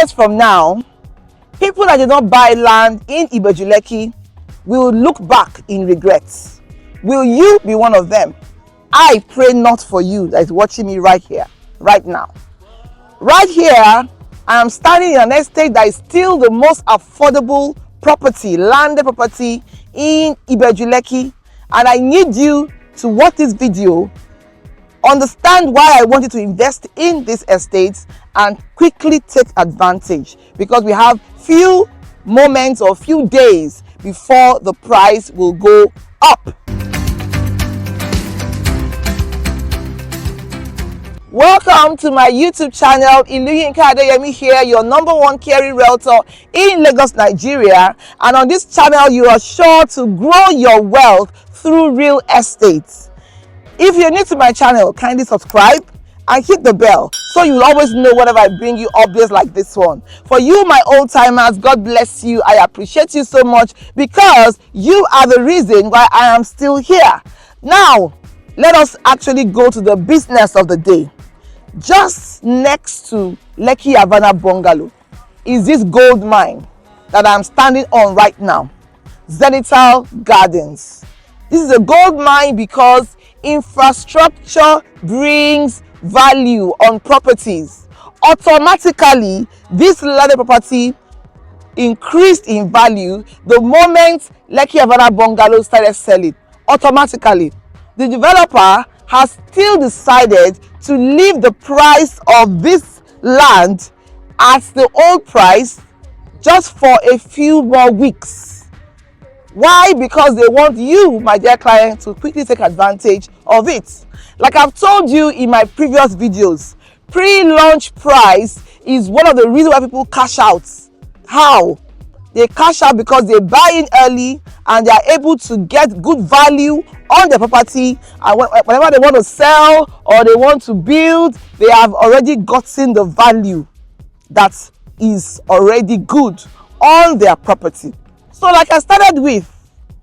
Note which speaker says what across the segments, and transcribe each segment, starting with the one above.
Speaker 1: years from now, people that did not buy land in Ibeju Lekki will look back in regrets. Will you be one of them? I pray not for you that is watching me right here, right now. Right here, I am standing in an estate that is still the most affordable property, landed property in Ibeju Lekki, and I need you to watch this video, understand why I want you to invest in this estate, and quickly take advantage, because we have few moments or few days before the price will go up. Welcome to my YouTube channel. Iluyinka here, your #1 caring realtor in Lagos, Nigeria. And on this channel, you are sure to grow your wealth through real estate. If you're new to my channel, kindly subscribe and hit the bell so you'll always know whenever I bring you updates like this one. For you, my old timers, God bless you. I appreciate you so much because you are the reason why I am still here. Now, let us actually go to the business of the day. Just next to Lekki Havana Bungalow is this gold mine that I'm standing on right now, Zenytal Gardens. This is a gold mine because infrastructure brings value on properties. Automatically, this landed property increased in value the moment Lekki Havana Bungalow started selling. Automatically, the developer has still decided to leave the price of this land at the old price just for a few more weeks. Why? Because they want you, my dear client, to quickly take advantage of it. Like I've told you in my previous videos, pre-launch price is one of the reasons why people cash out. How? They cash out because they buy in early and they are able to get good value on their property, and whenever they want to sell or they want to build, they have already gotten the value that is already good on their property. So like I started with,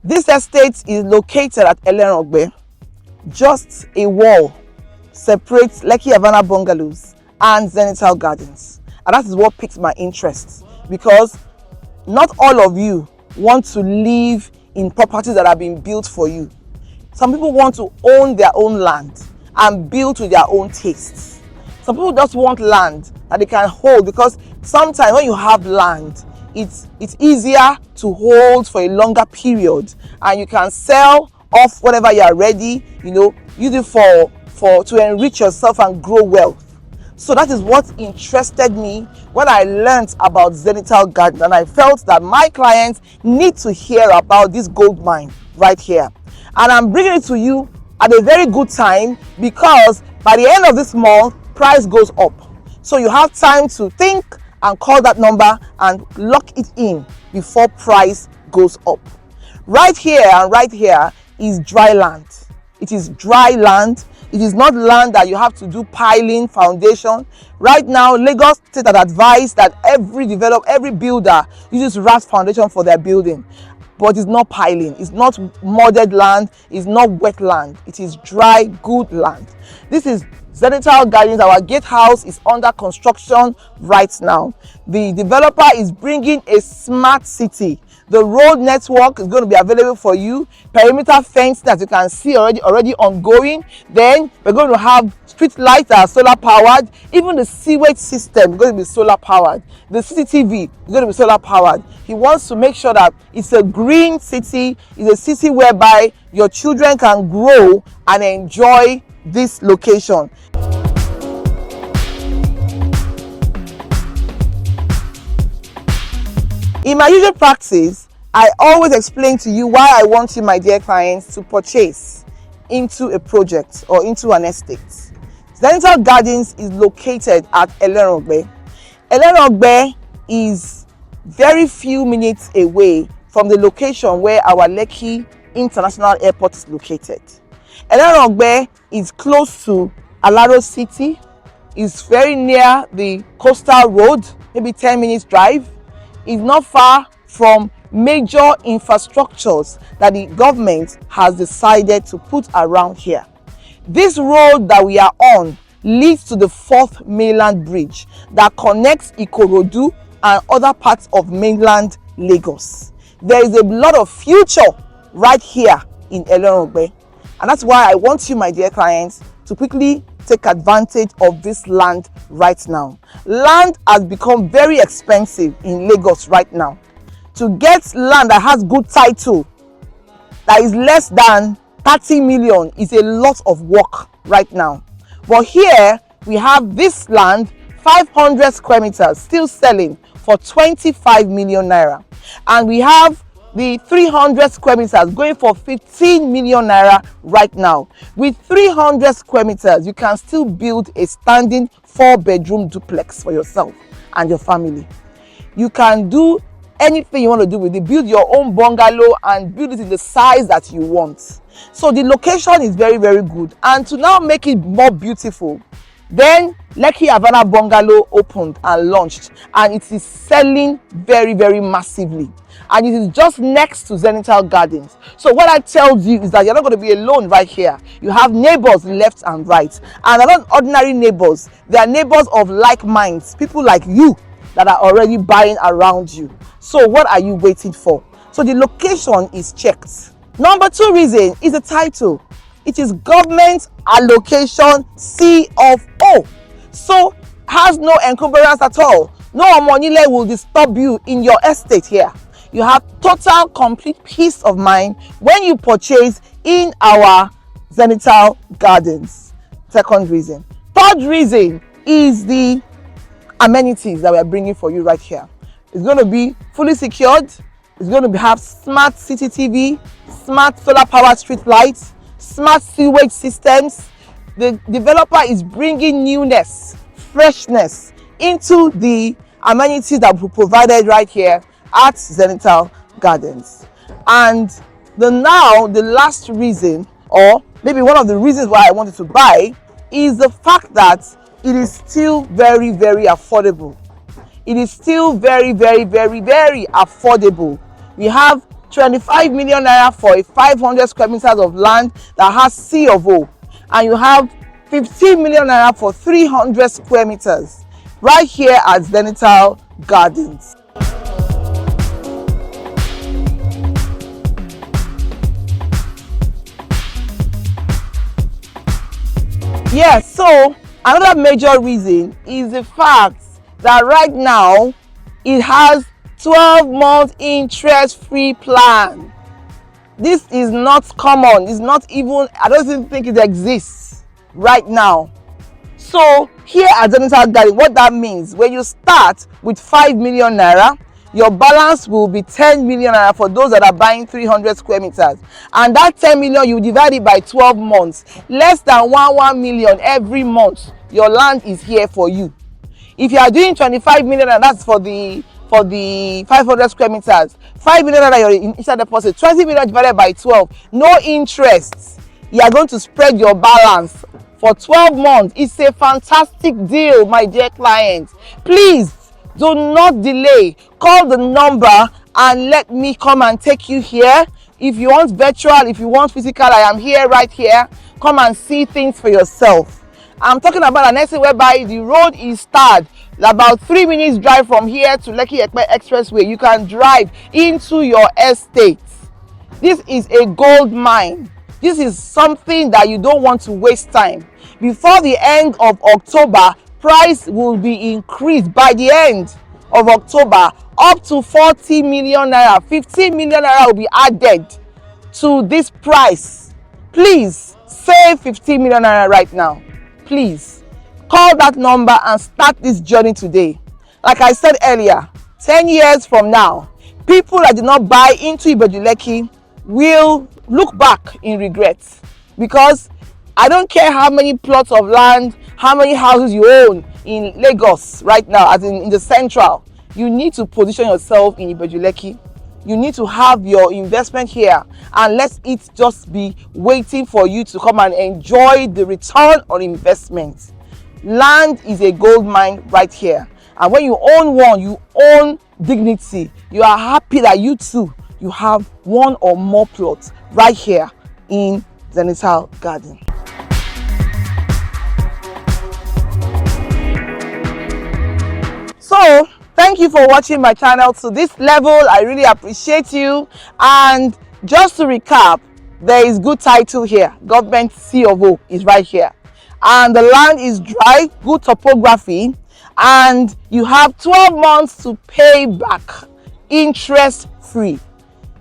Speaker 1: this estate is located at Eleranigbe. Just a wall separates Lekki Havana Bungalows and Zenytal Gardens, and that is what piques my interest, because not all of you want to live in properties that are being built for you. Some people want to own their own land and build to their own tastes. Some people just want land that they can hold, because sometimes when you have land, it's easier to hold for a longer period, and you can sell off whenever you are ready, use it for to enrich yourself and grow wealth. So that is what interested me when I learned about Zenytal Gardens, and I felt that my clients need to hear about this gold mine right here. And I'm bringing it to you at a very good time, because by the end of this month, price goes up. So you have time to think and call that number and lock it in before price goes up. Right here and right here is dry land. It is dry land. It is not land that you have to do piling, foundation. Right now, Lagos State had advised that every developer, every builder uses raft foundation for their building. But it's not piling, it's not modded land, it's not wet land. It is dry, good land. This is Zenytal Gardens. Our gatehouse is under construction right now. The developer is bringing a smart city. The road network is going to be available for you. Perimeter fence that you can see already ongoing. Then we're going to have street lights that are solar powered. Even the sewage system is going to be solar powered. The CCTV is going to be solar powered. He wants to make sure that it's a green city. It's a city whereby your children can grow and enjoy this location. In my usual practice, I always explain to you why I want you, my dear clients, to purchase into a project or into an estate. Zenytal Gardens is located at Eleranigbe. Eleranigbe is very few minutes away from the location where our Lekki International Airport is located. Eleranigbe is close to Alaro City. It's very near the coastal road, maybe 10 minutes drive. Is not far from major infrastructures that the government has decided to put around here. This road that we are on leads to the 4th mainland bridge that connects Ikorodu and other parts of mainland Lagos. There is a lot of future right here in Eleranigbe, and that's why I want you, my dear clients, to quickly take advantage of this land right now. Land has become very expensive in Lagos right now. To get land that has good title, that is less than 30 million, is a lot of work right now. But here we have this land, 500 square meters, still selling for 25 million naira, and we have the 300 square meters going for 15 million naira right now. With 300 square meters, you can still build a standing 4-bedroom duplex for yourself and your family. You can do anything you want to do with it. Build your own bungalow and build it in the size that you want. So the location is very, very good. And to now make it more beautiful, then Lekki Havana Bungalow opened and launched, and it is selling very, very massively. And it is just next to Zenytal Gardens. So what I tell you is that you're not going to be alone right here. You have neighbors left and right. And they're not ordinary neighbors. They are neighbors of like minds, people like you that are already buying around you. So what are you waiting for? So the location is checked. Number 2 reason is the title. It is government allocation C of O. So has no encumbrance at all. No omonile will disturb you in your estate here. You have total complete peace of mind when you purchase in our Zenytal Gardens. Second reason. Third reason is the amenities that we are bringing for you right here. It's going to be fully secured. It's going to have smart CCTV, smart solar power street lights, smart sewage systems. The developer is bringing newness, freshness into the amenities that we provided right here at Zenytal Gardens. And the last reason, or maybe one of the reasons why I wanted to buy, is the fact that it is still very, very affordable. It is still very, very, very, very affordable. We have 25 million naira for a 500 square meters of land that has C of O, and you have 15 million naira for 300 square meters right here at Zenytal Gardens. Yes, so another major reason is the fact that right now it has 12-month interest-free plan. This is not common. It's not even, I don't even think it exists right now. So here at Zenytal Gardens, what that means, when you start with 5 million naira, your balance will be 10 million naira for those that are buying 300 square meters. And that 10 million, you divide it by 12 months. Less than 1 million every month, your land is here for you. If you are doing 25 million, and that's for the 500 square meters, 5 million naira your initial deposit, 20 million divided by 12, no interest. You are going to spread your balance for 12 months. It's a fantastic deal, my dear clients. Please do not delay. Call the number and let me come and take you here. If you want virtual, if you want physical, I am here, right here. Come and see things for yourself. I'm talking about an estate whereby the road is starred. About 3 minutes drive from here to Lekki Expressway. You can drive into your estate. This is a gold mine. This is something that you don't want to waste time. Before the end of October, price will be increased by the end of October up to 40 million naira. 15 million naira will be added to this price. Please save 15 million naira right now. Please call that number and start this journey today. Like I said earlier, 10 years from now, people that did not buy into Ibeju Lekki will look back in regret, because I don't care how many plots of land, how many houses you own in Lagos right now, as in the central. You need to position yourself in Ibeju Lekki. You need to have your investment here, and let it just be waiting for you to come and enjoy the return on investment. Land is a gold mine right here, and when you own one, you own dignity. You are happy that you too, you have one or more plots right here in Zenytal Garden. So thank you for watching my channel to this level. I really appreciate you. And just to recap, there is good title here. Government C of O is right here. And the land is dry, good topography, and you have 12 months to pay back interest free.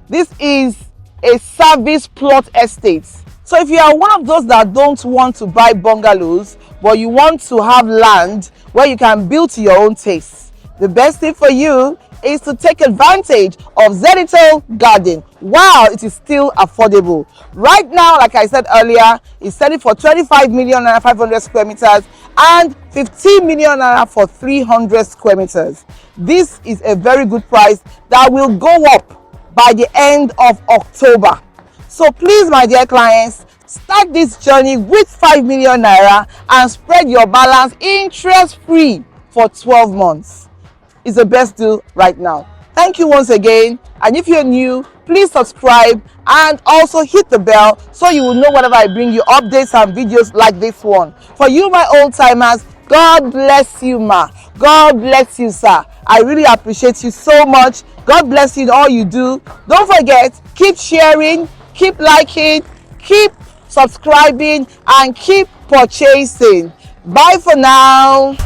Speaker 1: This is a service plot estate. So if you are one of those that don't want to buy bungalows, but you want to have land where you can build to your own taste, the best thing for you is to take advantage of Zenytal Gardens while it is still affordable. Right now, like I said earlier, it's selling for 25 million naira 500 square meters and 15 million naira for 300 square meters. This is a very good price that will go up by the end of October. So please, my dear clients, start this journey with 5 million naira and spread your balance interest free for 12 months. It's the best deal right now. Thank you once again, and if you're new, please subscribe and also hit the bell so you will know whenever I bring you updates and videos like this one. For you, my old timers, God bless you, ma. God bless you, sir. I really appreciate you so much. God bless you in all you do. Don't forget, keep sharing, keep liking, keep subscribing, and keep purchasing. Bye for now.